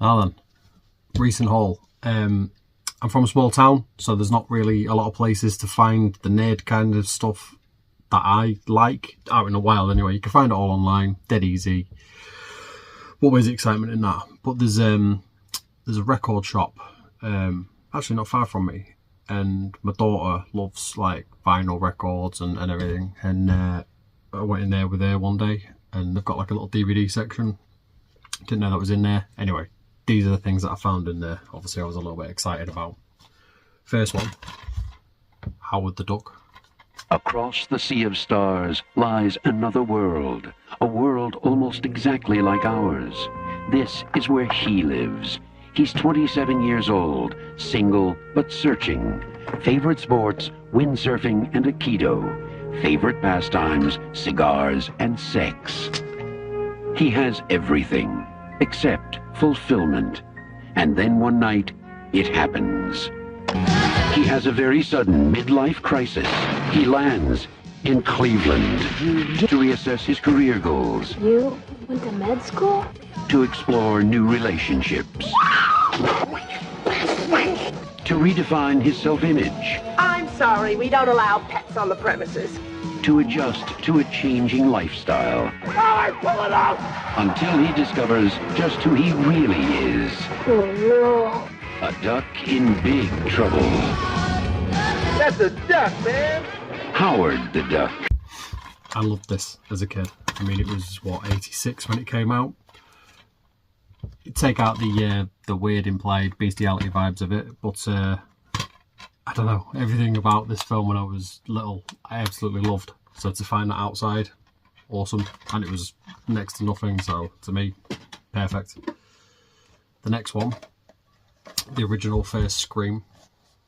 Now then, recent haul. I'm from a small town, so there's not really a lot of places to find the nerd kind of stuff that I like out in the wild anyway. You can find it all online, dead easy. What was the excitement in that? But there's a record shop, actually not far from me, and my daughter loves like vinyl records and everything, and I went in there with her one day and they've got like a little DVD section. Didn't know that was in there. Anyway, these are the things that I found in there. Obviously I was a little bit excited about. First one, Howard the Duck. Across the sea of stars lies another world, a world almost exactly like ours. This is where he lives. He's 27 years old, single but searching. Favorite sports, windsurfing and Aikido. Favorite pastimes, cigars and sex. He has everything except fulfillment. And then one night, it happens. He has a very sudden midlife crisis. He lands in Cleveland to reassess his career goals. You went to med school? To explore new relationships. To redefine his self-image. I'm sorry, we don't allow pets on the premises. To adjust to a changing lifestyle. Oh, pull it out! Until he discovers just who he really is. Oh no. A duck in big trouble. That's a duck, man! Howard the Duck. I loved this as a kid. I mean, it was what, 86 when it came out. You take out the weird implied bestiality vibes of it, but I don't know, everything about this film when I was little I absolutely loved. So to find that outside, awesome. And it was next to nothing, so to me, perfect. The next one, the original first Scream.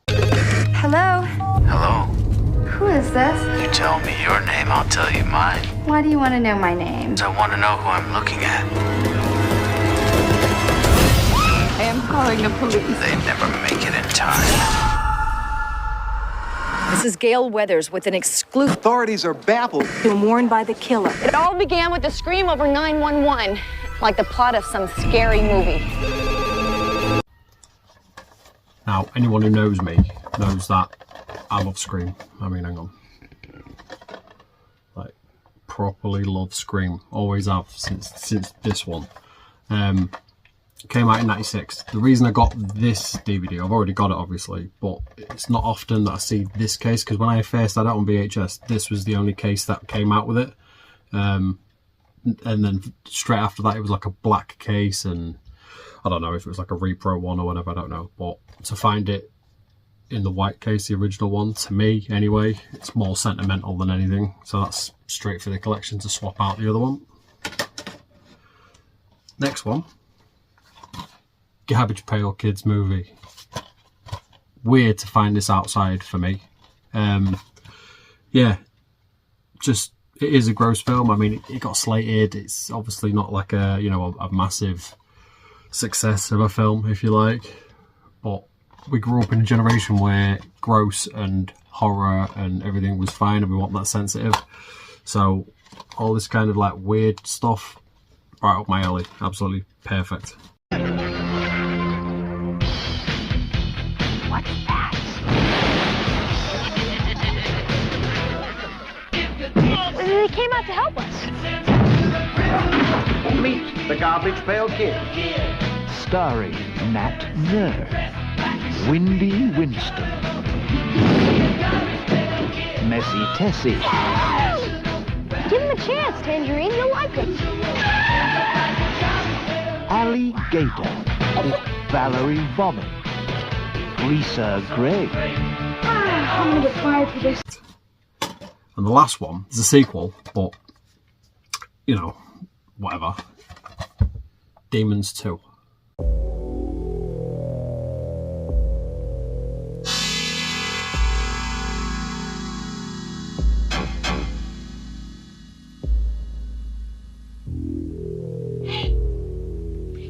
Hello? Hello. Who is this? You tell me your name, I'll tell you mine. Why do you want to know my name? I want to know who I'm looking at. I am calling the police. They never make it in time. This is Gail Weathers with an exclusive. Authorities are baffled. Been warned by the killer. It all began with a scream over 911, like the plot of some scary movie. Now, anyone who knows me knows that I love Scream. I mean, hang on. Like, properly love Scream. Always have since this one. Came out in 96. The reason I got this DVD, I've already got it obviously, but it's not often that I see this case, because when I first had it on VHS, this was the only case that came out with it. And then straight after that, it was like a black case, and I don't know if it was like a repro one or whatever, I don't know. But to find it in the white case, the original one, to me anyway, it's more sentimental than anything. So that's straight for the collection to swap out the other one. Next one. Garbage Pail Kids movie. Weird to find this outside for me. Yeah, just it is a gross film. I mean, it got slated. It's obviously not like a, you know, a massive success of a film, if you like. But we grew up in a generation where gross and horror and everything was fine, and we weren't that sensitive. So all this kind of like weird stuff, right up my alley. Absolutely perfect. What's that? They came out to help us. Meet the Garbage Pail Kid. Starring Nat Nurse, Windy Winston, Messy Tessie. Give him a chance, Tangerine. You'll like it. Alligator, Valerie Vomit, Lisa Gray. I'm gonna get fired for this. And the last one is a sequel, but, you know, whatever. Demons 2.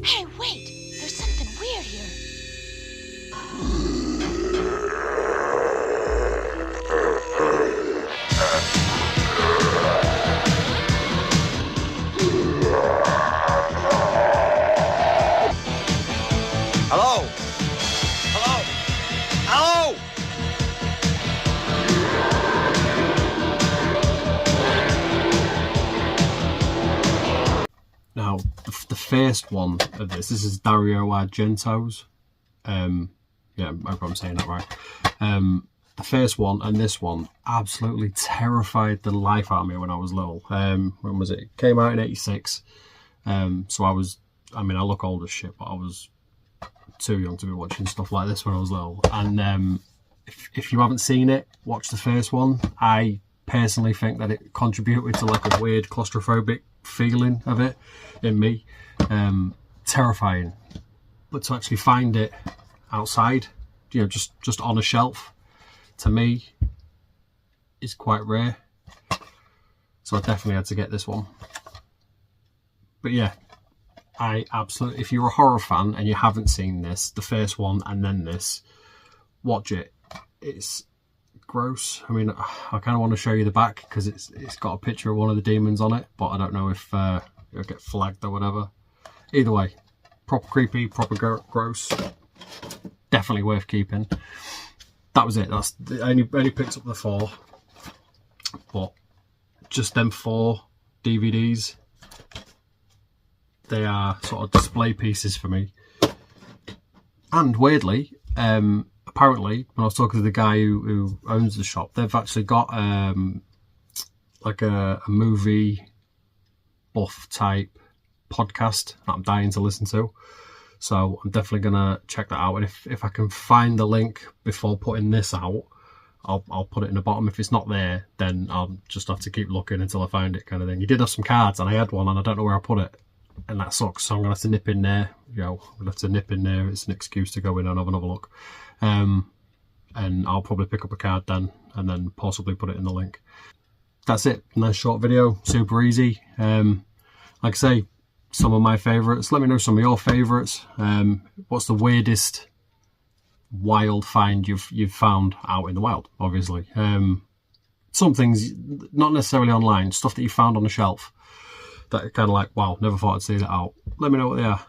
Hey, wait! There's something weird here. the first one of this is Dario Argento's. Yeah, I hope I'm saying that right. The first one and this one absolutely terrified the life out of me when I was little. When was it? It came out in '86. So I look old as shit, but I was too young to be watching stuff like this when I was little. And if you haven't seen it, watch the first one. I personally think that it contributed to like a weird claustrophobic feeling of it in me. Terrifying. But to actually find it outside, you know, just on a shelf, to me, is quite rare. So I definitely had to get this one. But yeah, I absolutely, if you're a horror fan and you haven't seen this, the first one and then this, watch it. It's gross. I mean, I kind of want to show you the back because it's got a picture of one of the demons on it, but I don't know if it'll get flagged or whatever. Either way, proper creepy, proper gross. Definitely worth keeping. That was it. I only picked up the 4, but just them 4 DVDs, they are sort of display pieces for me. And weirdly, apparently, when I was talking to the guy who owns the shop, they've actually got like a movie buff type podcast that I'm dying to listen to. So I'm definitely gonna check that out, and if I can find the link before putting this out, I'll put it in the bottom. If it's not there, then I'll just have to keep looking until I find it, kind of thing. He did have some cards, and I had one, and I don't know where I put it, and that sucks. So I'm gonna have to nip in there. You know, I'm gonna have to nip in there. It's an excuse to go in and have another look, and I'll probably pick up a card then, and then possibly put it in the link. That's it. Nice short video, super easy. Like I say, some of my favourites. Let me know some of your favourites. What's the weirdest wild find you've found out in the wild? Obviously, some things not necessarily online, stuff that you found on the shelf that kind of like, wow, never thought I'd see that out. Let me know what they are.